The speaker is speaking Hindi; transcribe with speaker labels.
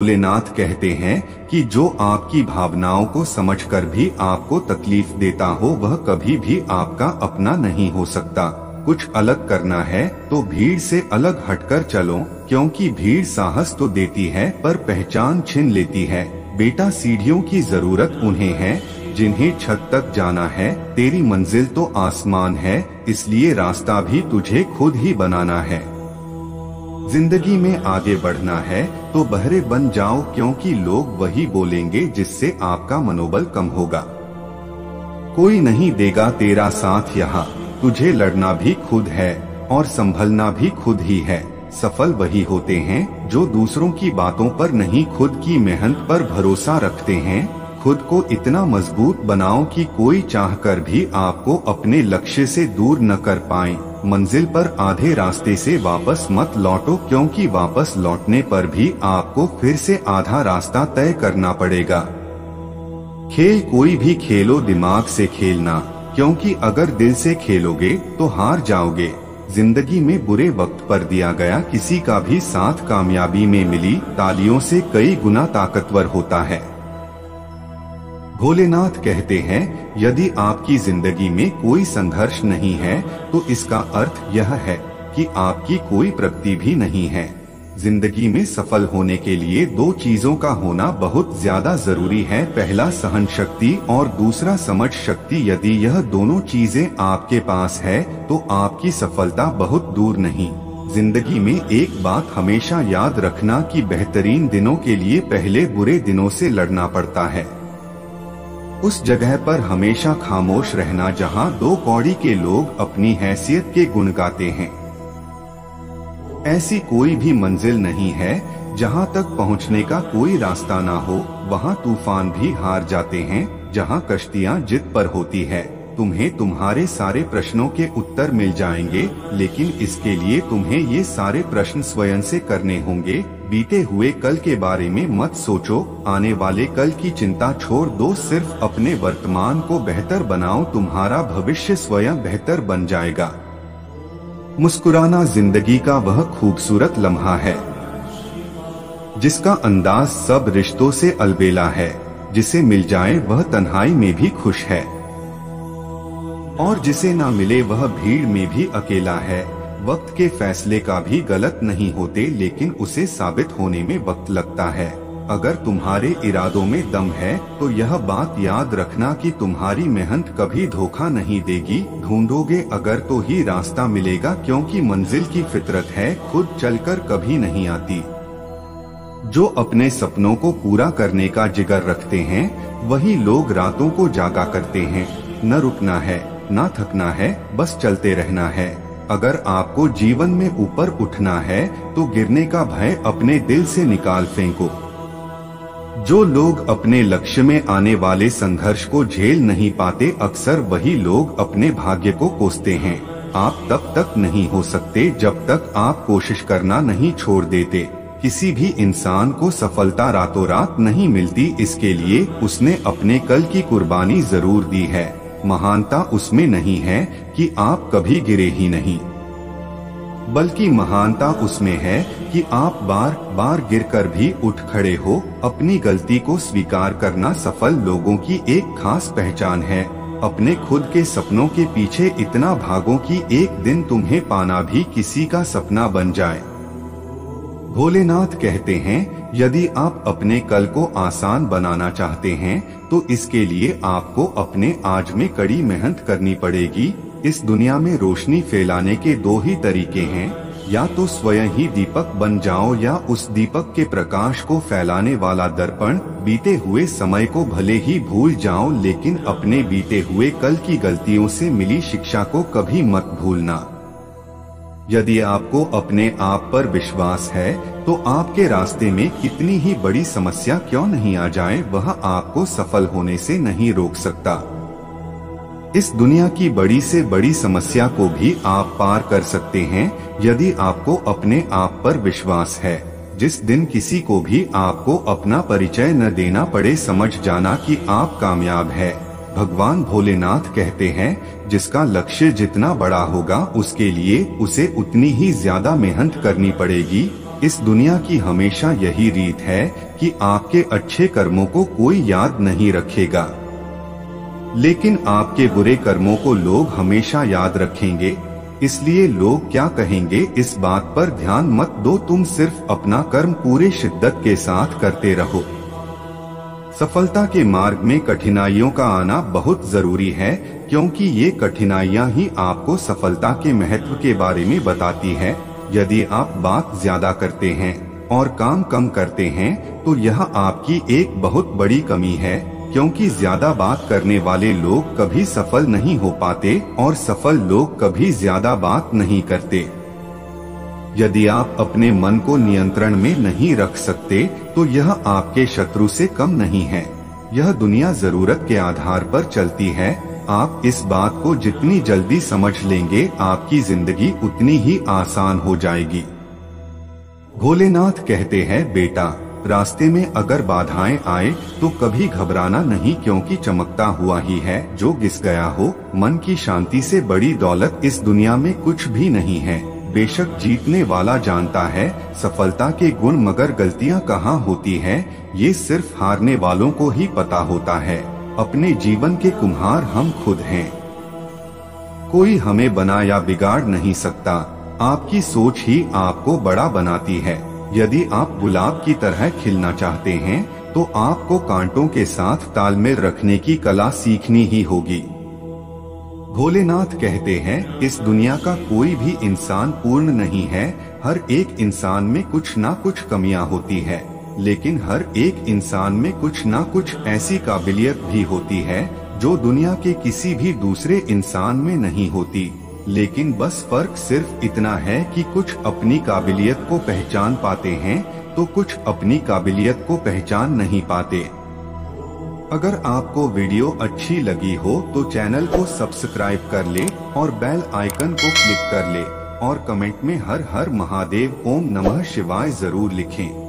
Speaker 1: भोलेनाथ कहते हैं कि जो आपकी भावनाओं को समझकर भी आपको तकलीफ देता हो वह कभी भी आपका अपना नहीं हो सकता। कुछ अलग करना है तो भीड़ से अलग हटकर चलो, क्योंकि भीड़ साहस तो देती है पर पहचान छीन लेती है। बेटा, सीढ़ियों की जरूरत उन्हें है जिन्हें छत तक जाना है। तेरी मंजिल तो आसमान है, इसलिए रास्ता भी तुझे खुद ही बनाना है। जिंदगी में आगे बढ़ना है तो बहरे बन जाओ, क्योंकि लोग वही बोलेंगे जिससे आपका मनोबल कम होगा। कोई नहीं देगा तेरा साथ यहाँ, तुझे लड़ना भी खुद है और संभलना भी खुद ही है। सफल वही होते हैं जो दूसरों की बातों पर नहीं, खुद की मेहनत पर भरोसा रखते हैं। खुद को इतना मजबूत बनाओ कि कोई चाहकर भी आपको अपने लक्ष्य से दूर न कर पाए। मंजिल पर आधे रास्ते से वापस मत लौटो, क्योंकि वापस लौटने पर भी आपको फिर से आधा रास्ता तय करना पड़ेगा। खेल कोई भी खेलो, दिमाग से खेलना, क्योंकि अगर दिल से खेलोगे तो हार जाओगे। जिंदगी में बुरे वक्त पर दिया गया किसी का भी साथ कामयाबी में मिली तालियों से कई गुना ताकतवर होता है। भोलेनाथ कहते हैं, यदि आपकी जिंदगी में कोई संघर्ष नहीं है तो इसका अर्थ यह है कि आपकी कोई प्रगति भी नहीं है। जिंदगी में सफल होने के लिए दो चीजों का होना बहुत ज्यादा जरूरी है, पहला सहन शक्ति और दूसरा समझ शक्ति। यदि यह दोनों चीजें आपके पास है तो आपकी सफलता बहुत दूर नहीं। जिंदगी में एक बात हमेशा याद रखना कि बेहतरीन दिनों के लिए पहले बुरे दिनों से लड़ना पड़ता है। उस जगह पर हमेशा खामोश रहना जहां दो कौड़ी के लोग अपनी हैसियत के गुण गाते हैं। ऐसी कोई भी मंजिल नहीं है जहां तक पहुंचने का कोई रास्ता ना हो। वहां तूफान भी हार जाते हैं जहां कश्तियां जिद पर होती है। तुम्हें तुम्हारे सारे प्रश्नों के उत्तर मिल जाएंगे, लेकिन इसके लिए तुम्हें ये सारे प्रश्न स्वयं से करने होंगे। बीते हुए कल के बारे में मत सोचो, आने वाले कल की चिंता छोड़ दो, सिर्फ अपने वर्तमान को बेहतर बनाओ, तुम्हारा भविष्य स्वयं बेहतर बन जाएगा। मुस्कुराना जिंदगी का वह खूबसूरत लम्हा है जिसका अंदाज सब रिश्तों से अलबेला है। जिसे मिल जाए वह तन्हाई में भी खुश है, और जिसे ना मिले वह भीड़ में भी अकेला है। वक्त के फैसले का भी गलत नहीं होते, लेकिन उसे साबित होने में वक्त लगता है। अगर तुम्हारे इरादों में दम है तो यह बात याद रखना कि तुम्हारी मेहनत कभी धोखा नहीं देगी। ढूंढोगे अगर तो ही रास्ता मिलेगा, क्योंकि मंजिल की फितरत है खुद चलकर कभी नहीं आती। जो अपने सपनों को पूरा करने का जिगर रखते हैं वही लोग रातों को जागा करते हैं। न रुकना है, न थकना है, बस चलते रहना है। अगर आपको जीवन में ऊपर उठना है तो गिरने का भय अपने दिल से निकाल फेंको। जो लोग अपने लक्ष्य में आने वाले संघर्ष को झेल नहीं पाते, अक्सर वही लोग अपने भाग्य को कोसते हैं। आप तब तक नहीं हो सकते जब तक आप कोशिश करना नहीं छोड़ देते। किसी भी इंसान को सफलता रातों रात नहीं मिलती, इसके लिए उसने अपने कल की कुर्बानी जरूर दी है। महानता उसमें नहीं है कि आप कभी गिरे ही नहीं, बल्कि महानता उसमें है कि आप बार बार गिरकर भी उठ खड़े हो। अपनी गलती को स्वीकार करना सफल लोगों की एक खास पहचान है। अपने खुद के सपनों के पीछे इतना भागो कि एक दिन तुम्हें पाना भी किसी का सपना बन जाए। भोलेनाथ कहते हैं, यदि आप अपने कल को आसान बनाना चाहते हैं तो इसके लिए आपको अपने आज में कड़ी मेहनत करनी पड़ेगी। इस दुनिया में रोशनी फैलाने के दो ही तरीके हैं, या तो स्वयं ही दीपक बन जाओ या उस दीपक के प्रकाश को फैलाने वाला दर्पण। बीते हुए समय को भले ही भूल जाओ, लेकिन अपने बीते हुए कल की गलतियों से मिली शिक्षा को कभी मत भूलना। यदि आपको अपने आप पर विश्वास है तो आपके रास्ते में कितनी ही बड़ी समस्या क्यों नहीं आ जाए, वह आपको सफल होने से नहीं रोक सकता। इस दुनिया की बड़ी से बड़ी समस्या को भी आप पार कर सकते हैं यदि आपको अपने आप पर विश्वास है। जिस दिन किसी को भी आपको अपना परिचय न देना पड़े, समझ जाना कि आप कामयाब है। भगवान भोलेनाथ कहते हैं, जिसका लक्ष्य जितना बड़ा होगा उसके लिए उसे उतनी ही ज्यादा मेहनत करनी पड़ेगी। इस दुनिया की हमेशा यही रीत है कि आपके अच्छे कर्मों को कोई याद नहीं रखेगा, लेकिन आपके बुरे कर्मों को लोग हमेशा याद रखेंगे। इसलिए लोग क्या कहेंगे इस बात पर ध्यान मत दो, तुम सिर्फ अपना कर्म पूरे शिद्दत के साथ करते रहो। सफलता के मार्ग में कठिनाइयों का आना बहुत जरूरी है, क्योंकि ये कठिनाइयां ही आपको सफलता के महत्व के बारे में बताती है। यदि आप बात ज्यादा करते हैं और काम कम करते हैं तो यह आपकी एक बहुत बड़ी कमी है, क्योंकि ज्यादा बात करने वाले लोग कभी सफल नहीं हो पाते और सफल लोग कभी ज्यादा बात नहीं करते। यदि आप अपने मन को नियंत्रण में नहीं रख सकते तो यह आपके शत्रु से कम नहीं है। यह दुनिया जरूरत के आधार पर चलती है। आप इस बात को जितनी जल्दी समझ लेंगे आपकी जिंदगी उतनी ही आसान हो जाएगी। भोलेनाथ कहते हैं, बेटा रास्ते में अगर बाधाएं आए तो कभी घबराना नहीं, क्योंकि चमकता हुआ ही है जो घिस गया हो। मन की शांति से बड़ी दौलत इस दुनिया में कुछ भी नहीं है। बेशक जीतने वाला जानता है सफलता के गुण, मगर गलतियां कहाँ होती है ये सिर्फ हारने वालों को ही पता होता है। अपने जीवन के कुम्हार हम खुद हैं। कोई हमें बना या बिगाड़ नहीं सकता। आपकी सोच ही आपको बड़ा बनाती है। यदि आप गुलाब की तरह खिलना चाहते हैं तो आपको कांटों के साथ तालमेल रखने की कला सीखनी ही होगी। भोलेनाथ कहते हैं, इस दुनिया का कोई भी इंसान पूर्ण नहीं है। हर एक इंसान में कुछ ना कुछ कमियां होती है, लेकिन हर एक इंसान में कुछ ना कुछ ऐसी काबिलियत भी होती है जो दुनिया के किसी भी दूसरे इंसान में नहीं होती। लेकिन बस फर्क सिर्फ इतना है कि कुछ अपनी काबिलियत को पहचान पाते हैं तो कुछ अपनी काबिलियत को पहचान नहीं पाते। अगर आपको वीडियो अच्छी लगी हो तो चैनल को सब्सक्राइब कर ले और बेल आइकन को क्लिक कर ले और कमेंट में हर हर महादेव ओम नमः शिवाय जरूर लिखें।